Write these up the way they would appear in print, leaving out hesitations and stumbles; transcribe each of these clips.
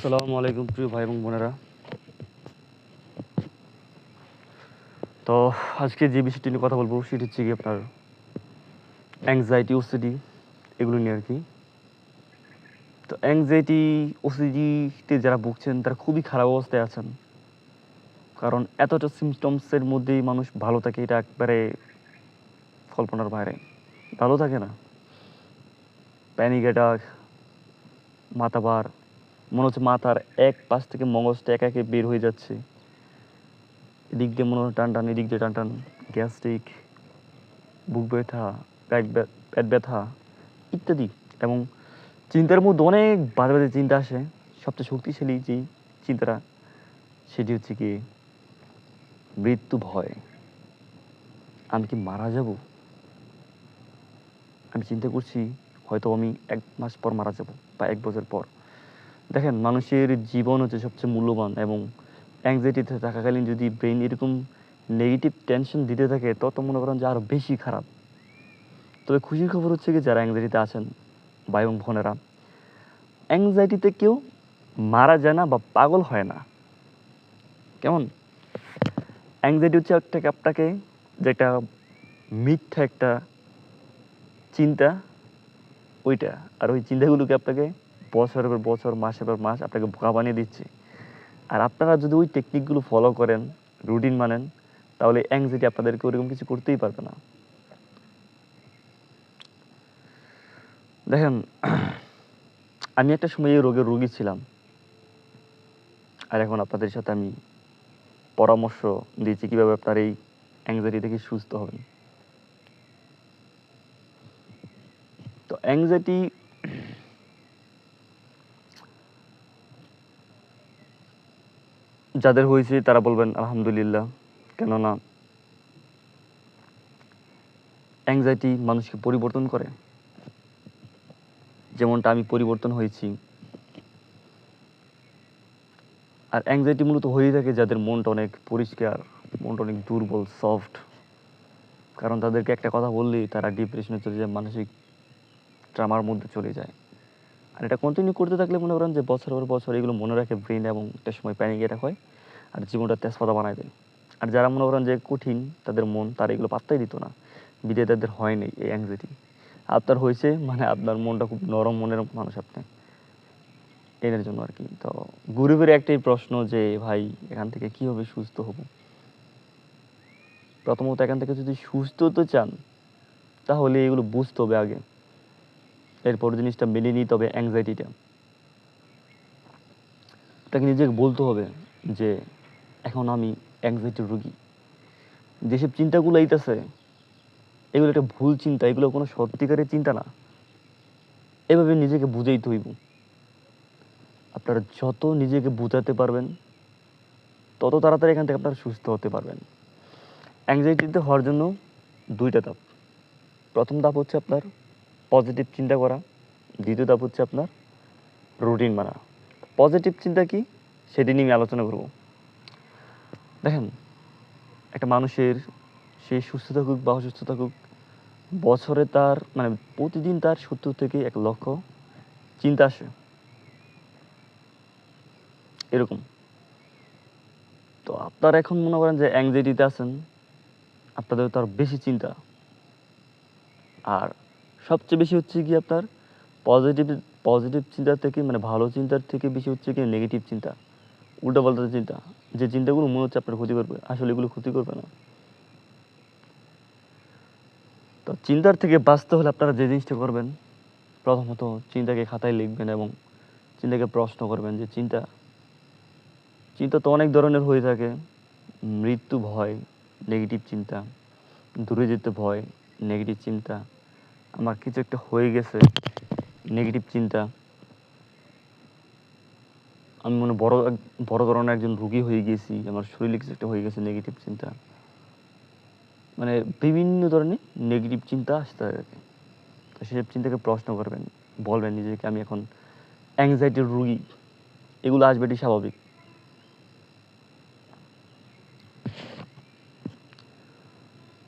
আসসালামু আলাইকুম প্রিয় ভাই এবং বোনেরা। তো আজকে যে বিষয়টি নিয়ে কথা বলবো সেটি হচ্ছে কি আপনার অ্যাংজাইটি, ওসিডি এগুলো নিয়ে আর কি। তো অ্যাংজাইটি, ওসিডিতে যারা ভুগছেন তারা খুবই খারাপ অবস্থায় আছেন, কারণ এতটা সিমটমসের মধ্যেই মানুষ ভালো থাকে এটা একবারে কল্পনার বাইরে। ভালো থাকে না, প্যানিক অ্যাটাক, মাথা ভার, মনে হচ্ছে মাথার এক পাশ থেকে মগজটা একা একে বের হয়ে যাচ্ছে, এদিক দিয়ে মনে হয় টান টান, এদিক দিয়ে টান টান, গ্যাস্ট্রিক, বুক ব্যথা, পেট ব্যথা ইত্যাদি। এবং চিন্তার মধ্যে অনেক বাজে বাজে চিন্তা আসে। সবচেয়ে শক্তিশালী যেই চিন্তাটা সেটি হচ্ছে কি মৃত্যু ভয়। আমি কি মারা যাব? আমি চিন্তা করছি হয়তো আমি 1 মাস পর মারা যাব বা 1 বছর পর। দেখেন, মানুষের জীবন হচ্ছে সবচেয়ে মূল্যবান, এবং অ্যাংজাইটিতে থাকাকালীন যদি ব্রেন এরকম নেগেটিভ টেনশন দিতে থাকে তত মনে করেন যে আরও বেশি খারাপ। তবে খুশির খবর হচ্ছে কি, যারা অ্যাংজাইটিতে আছেন ভাই এবং বোনেরা, অ্যাংজাইটিতে কেউ মারা যায় না বা পাগল হয় না। কেমন? অ্যাংজাইটি হচ্ছে আপনাকে যেটা মিথ্যা একটা চিন্তা, ওইটা। আর ওই চিন্তাগুলোকে আপনাকে বছরের পর বছর, মাসের পর মাস আপনাকে বোকা বানিয়ে দিচ্ছে। আর আপনারা যদি ওই টেকনিকগুলো ফলো করেন, রুটিন মানেন, তাহলে অ্যাংজাইটি আপনাদেরকে ওরকম কিছু করতেই পারবে না। দেখেন, আমি একটা সময় এই রোগের রোগী ছিলাম, আর এখন আপনাদের সাথে আমি পরামর্শ দিয়েছি কীভাবে আপনার এই অ্যাংজাইটি থেকে সুস্থ হবেন। তো অ্যাংজাইটি যাদের হয়েছে তারা বলবেন আলহামদুলিল্লাহ, কেননা অ্যাংজাইটি মানুষকে পরিবর্তন করে, যেমনটা আমি পরিবর্তন হয়েছি। আর অ্যাংজাইটি মূলত হয়েই থাকে যাদের মনটা অনেক পরিষ্কার, মনটা অনেক দুর্বল, সফট। কারণ তাদেরকে একটা কথা বললেই তারা ডিপ্রেশনে চলে যায়, মানসিক ট্রামার মধ্যে চলে যায়। আর এটা কন্টিনিউ করতে থাকলে মনে করেন যে বছর পর বছর এগুলো মনে রাখে ব্রেন, এবং একটা সময় প্যানিক অ্যাটাক হয় আর জীবনটা তেজপাতা বানায় দেয়। আর যারা মনে করেন যে কঠিন তাদের মন, তারা এগুলো পাত্তাই দিত না, বিদায় তাদের হয়নি এই অ্যাংজাইটি। আপনার হয়েছে মানে আপনার মনটা খুব নরম মনের মানুষ আপনি, এর জন্য আর কি। তো গরিবের একটাই প্রশ্ন যে ভাই এখান থেকে কীভাবে সুস্থ হব। প্রথমত এখান থেকে যদি সুস্থ হতে চান তাহলে এগুলো বুঝতে হবে আগে, এরপর জিনিসটা মেনে নিতে হবে। অ্যাংজাইটিটা তাকে নিজেকে বলতে হবে যে এখন আমি অ্যাংজাইটির রোগী। যেসব চিন্তাগুলো এইতেছে এগুলো একটা ভুল চিন্তা, এগুলো কোনো সত্যিকারের চিন্তা না। এভাবে নিজেকে বুঝাইতে হইব। আপনারা যত নিজেকে বুঝাতে পারবেন তত তাড়াতাড়ি এখান থেকে আপনারা সুস্থ হতে পারবেন। অ্যাংজাইটিতে হওয়ার জন্য 2টা ধাপ। প্রথম ধাপ হচ্ছে আপনার পজিটিভ চিন্তা করা, দ্বিতীয় ধাপ হচ্ছে আপনার রুটিন মানা। পজিটিভ চিন্তা কি সেটি নিয়ে আমি আলোচনা করব। দেখেন, একটা মানুষের, সে সুস্থ থাকুক বা অসুস্থ থাকুক, বছরে তার মানে প্রতিদিন তার 70 থেকে 1 লক্ষ চিন্তা আসে, এরকম। তো আপনারা এখন মনে করেন যে অ্যাংজাইটিতে আছেন, আপনাদের তো আর বেশি চিন্তা। আর সবচেয়ে বেশি হচ্ছে কি আপনার পজিটিভ পজিটিভ চিন্তার থেকে, মানে ভালো চিন্তার থেকে বেশি হচ্ছে কি নেগেটিভ চিন্তা, উল্টাপাল্টা চিন্তা। যে চিন্তাগুলো মনে হচ্ছে আপনার ক্ষতি করবে, আসলে এগুলো ক্ষতি করবে না। তো চিন্তার থেকে বাঁচতে হলে আপনারা যে জিনিসটা করবেন, প্রথমত চিন্তাকে খাতায় লিখবেন এবং চিন্তাকে প্রশ্ন করবেন যে চিন্তা চিন্তা তো অনেক ধরনের হয়ে থাকে। মৃত্যু ভয়, নেগেটিভ চিন্তা; দূরে যেতে ভয়, নেগেটিভ চিন্তা; আমার কিছু একটা হয়ে গেছে, নেগেটিভ চিন্তা; আমি মনে বড় ধরনের একজন রোগী হয়ে গেছি, আমার শরীরে কিছু একটা হয়ে গেছে, নেগেটিভ চিন্তা। মানে বিভিন্ন ধরনের নেগেটিভ চিন্তা আসতে থাকে। তো সেসব চিন্তাকে প্রশ্ন করবেন, বলবেন নিজেকে আমি এখন অ্যাংজাইটির রোগী। এগুলো আসবে, এটি স্বাভাবিক।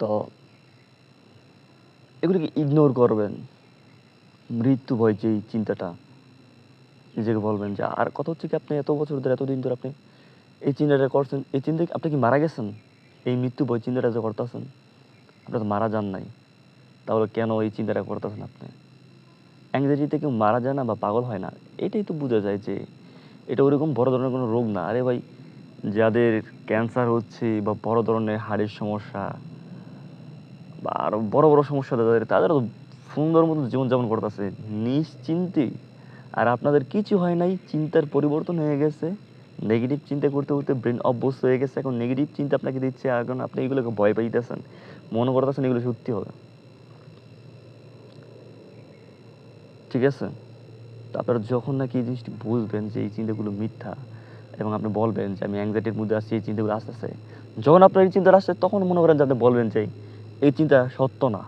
তো এগুলিকে ইগনোর করবেন। মৃত্যু ভয় যেই চিন্তাটা, নিজেকে বলবেন যে আর কথা হচ্ছে কি আপনি এত বছর ধরে এতদিন ধরে আপনি এই চিন্তাটা করছেন, এই চিন্তা আপনি কি মারা গেছেন? এই মৃত্যু ভয় চিন্তাটা যে করতেছেন, আপনি তো মারা যান নাই, তাহলে কেন এই চিন্তাটা করতেছেন আপনি? অ্যাংজাইটিতে কেউ মারা যায় না বা পাগল হয় না, এটাই তো বোঝা যায় যে এটা ওরকম বড় ধরনের কোনো রোগ না। আরে ভাই, যাদের ক্যান্সার হচ্ছে বা বড় ধরনের হাড়ের সমস্যা বা আরো বড় বড় সমস্যা তাদের, তাদের তো সুন্দর মতো জীবনযাপন করতেছে নিশ্চিন্তে। আর আপনাদের কিছু হয় নাই, চিন্তার পরিবর্তন হয়ে গেছে, নেগেটিভ চিন্তা করতে করতে ব্রেন অভ্যস্ত হয়ে গেছে। এখন নেগেটিভ চিন্তা আপনাকে দিচ্ছে, এখন আপনি এগুলোকে ভয় পাইতেছেন, মনে করতেছেন এগুলো সত্যি হবে। ঠিক আছে? তো আপনারা যখন নাকি এই জিনিসটি বুঝবেন যে এই চিন্তাগুলো মিথ্যা, এবং আপনি বলবেন যে আমি অ্যাংজাইটির মধ্যে আসছি, এই চিন্তাগুলো আসতেছে, যখন আপনার এই চিন্তা আসছে তখন মনে করেন যে আপনি বলবেন যে এই চিন্তা সত্য না।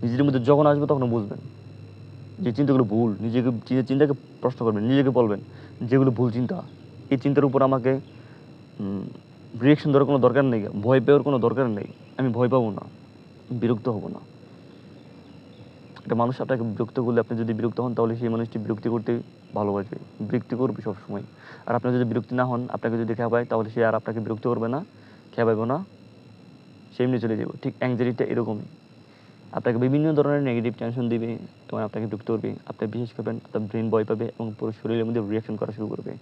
নিজের মধ্যে যখন আসবে তখন বুঝবেন যে চিন্তাগুলো ভুল। নিজেকে নিজের চিন্তাকে প্রশ্ন করবেন, নিজেকে বলবেন যেগুলো ভুল চিন্তা, এই চিন্তার উপর আমাকে রিয়েকশন দেওয়ার কোনো দরকার নেই, ভয় পাওয়ার কোনো দরকার নেই। আমি ভয় পাবো না, বিরক্ত হব না। একটা মানুষ আপনাকে বিরক্ত করলে, আপনি যদি বিরক্ত হন তাহলে সেই মানুষটি বিরক্তি করতে ভালোবাসবে, বিরক্তি করবে সবসময়। আর আপনি যদি বিরক্তি না হন, আপনাকে যদি খেপায়, তাহলে সে আর আপনাকে বিরক্ত করবে না, খেপাইব না, সে এমনি চলে যাবে। ঠিক অ্যাংজাইটিটা এরকমই, আপনাকে বিভিন্ন ধরনের নেগেটিভ টেনশন দিবে এবং আপনাকে বিরক্ত করবে, আপনি বিশ্বাস করবেন, আপনার ব্রেন ভয় পাবে এবং পুরো শরীরের মধ্যে রিয়াকশন করা শুরু করবে।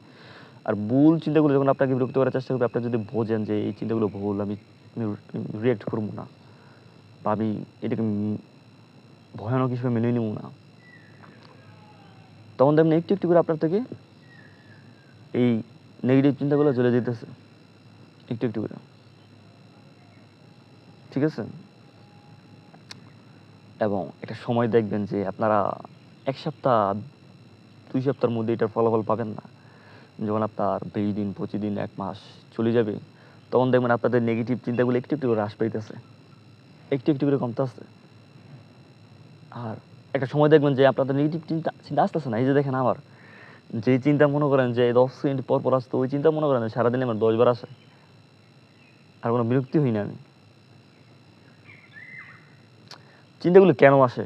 আর ভুল চিন্তাগুলো যখন আপনাকে বিরক্ত করার চেষ্টা করবে, আপনি যদি বোঝেন যে এই চিন্তাগুলো ভুল, আমি রিয়াক্ট করবো না বা আমি এটাকে ভয়ানক হিসেবে মেনে নেব না, তখন দেখবেন একটু একটু করে আপনার থেকে এই নেগেটিভ চিন্তাগুলো চলে যেতেছে, একটু একটু করে। ঠিক আছে? এবং একটা সময় দেখবেন যে আপনারা 1 সপ্তাহ 2 সপ্তাহের মধ্যে এটার ফলাফল পাবেন না। যখন আপনার 20 দিন 25 দিন 1 মাস চলে যাবে, তখন দেখবেন আপনাদের নেগেটিভ চিন্তাগুলো একটু একটু করে হ্রাস পাইতেছে, একটু একটু করে কমতেছে। আর একটা সময় দেখবেন যে আপনাদের নেগেটিভ চিন্তা চিন্তা আসতেছে না। এই যে দেখেন, আমার যে চিন্তা মনে করেন যে 10 মিনিট পর পর আসতো, ওই চিন্তা মনে করেন সারাদিনে আমার 10 বার আসে, আর কোনো বিরক্তি হই না আমি। চিন্তাগুলো কেন আসে?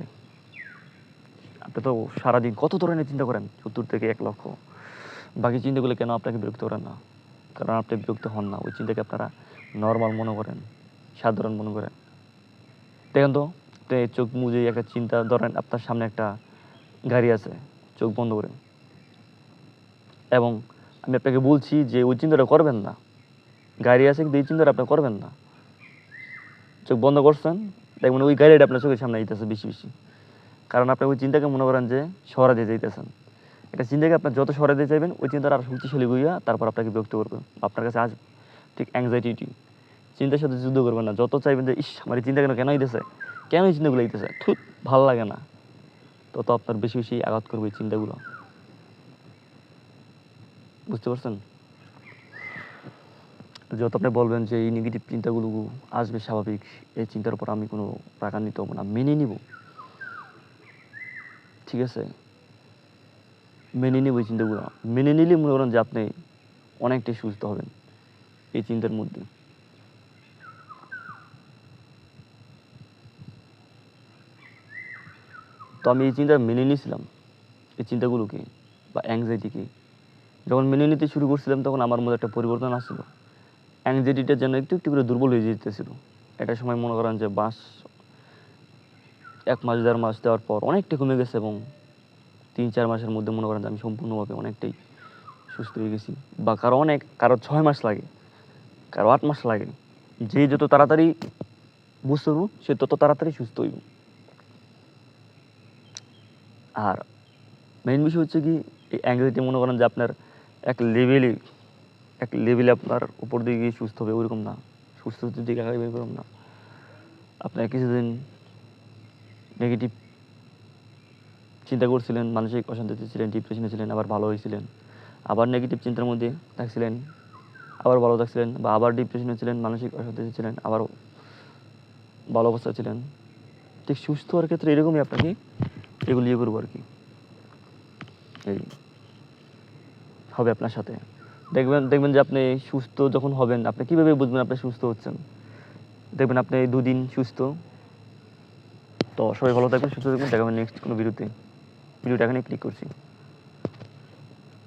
আপনি তো সারাদিন কত ধরনের চিন্তা করেন, 70 থেকে 1 লক্ষ। বাকি চিন্তাগুলো কেন আপনাকে বিরক্ত করেন না? কারণ আপনি বিরক্ত হন না, ওই চিন্তাকে আপনারা নর্মাল মনে করেন, সাধারণ মনে করেন। দেখেন তো, আপনি চোখ মুজে একটা চিন্তা ধরেন, আপনার সামনে একটা গাড়ি আছে, চোখ বন্ধ করে, এবং আমি আপনাকে বলছি যে ওই চিন্তাটা করবেন না, গাড়ি আছে কিন্তু এই চিন্তাটা আপনি করবেন না, চোখ বন্ধ করছেন, দেখবেন ওই গাড়িটা আপনার চোখের সামনে আইতেছে বেশি বেশি। কারণ আপনি ওই চিন্তাকে মনে করেন যে সরাতে যাইতেছেন। এটা চিন্তাকে আপনার যত সরাতে চাইবেন, ওই চিন্তাটা আর শক্তিশালী হইয়া তারপর আপনাকে বিরক্ত করবে, আপনার কাছে আসবে। ঠিক অ্যাংজাইটি, চিন্তার সাথে যুদ্ধ করবেন না। যত চাইবেন যে ইস আমার এই চিন্তা কেন কেন হইতেছে, কেন এই চিন্তাগুলো হইতেছে, থুত ভালো লাগে না, তত আপনার বেশি বেশি আঘাত করবে এই চিন্তাগুলো। বুঝতে পারছেন? যত আপনি বলবেন যে এই নেগেটিভ চিন্তাগুলো আসবে স্বাভাবিক, এই চিন্তার উপর আমি কোনো রাগান্বিত হবো না, মেনে নিব। ঠিক আছে? মেনে নিব এই চিন্তাগুলো। মেনে নিলে মনে করেন যে আপনি অনেকটাই সুস্থ হবেন এই চিন্তার মধ্যে। তো আমি এই চিন্তা মেনে নিয়েছিলাম, এই চিন্তাগুলোকে বা অ্যাংজাইটিকে। যখন মেনে নিতে শুরু করছিলাম, তখন আমার মধ্যে একটা পরিবর্তন আসছিল। অ্যাংজাইটিটা যেন একটু একটু করে দুর্বল হয়ে যেতেছিল। একটা সময় মনে করেন যে 1 মাস 1.5 মাস দেওয়ার পর অনেকটা কমে গেছে, এবং 3-4 মাসের মধ্যে মনে করেন যে আমি সম্পূর্ণভাবে অনেকটাই সুস্থ হয়ে গেছি। বা কারো 6 মাস লাগে, কারো 8 মাস লাগে। যে যত তাড়াতাড়ি বুঝতে পারবো, সে তত তাড়াতাড়ি সুস্থ হইব। আর মেইন বিষয় হচ্ছে কি, এই অ্যাংজাইটি মনে করেন যে আপনার এক লেভেলে আপনার উপর দিয়ে গিয়ে সুস্থ হবে, ওইরকম না। সুস্থতার দিকে আগাবে এরকম না। আপনার কিছুদিন নেগেটিভ চিন্তা করছিলেন, মানসিক অশান্তিতে ছিলেন, ডিপ্রেশনে ছিলেন, আবার ভালো হয়েছিলেন, আবার নেগেটিভ চিন্তার মধ্যে থাকছিলেন, আবার ভালো থাকছিলেন, বা আবার ডিপ্রেশনে ছিলেন, মানসিক অশান্তিতে ছিলেন, আবার ভালো অবস্থায় ছিলেন। ঠিক সুস্থ হওয়ার ক্ষেত্রে এরকমই আপনাকে এগুলো ইয়ে করবো আর কি, এই হবে আপনার সাথে। দেখবেন দেখবেন যে আপনি সুস্থ যখন হবেন, আপনি কীভাবে বুঝবেন আপনি সুস্থ হচ্ছেন? দেখবেন আপনি 2 দিন সুস্থ। তো সবাই ভালো থাকবেন, সুস্থ থাকবেন, দেখাবেন নেক্সট কোনো ভিডিওতে। ভিডিওটা এখানে ক্লিক করছি।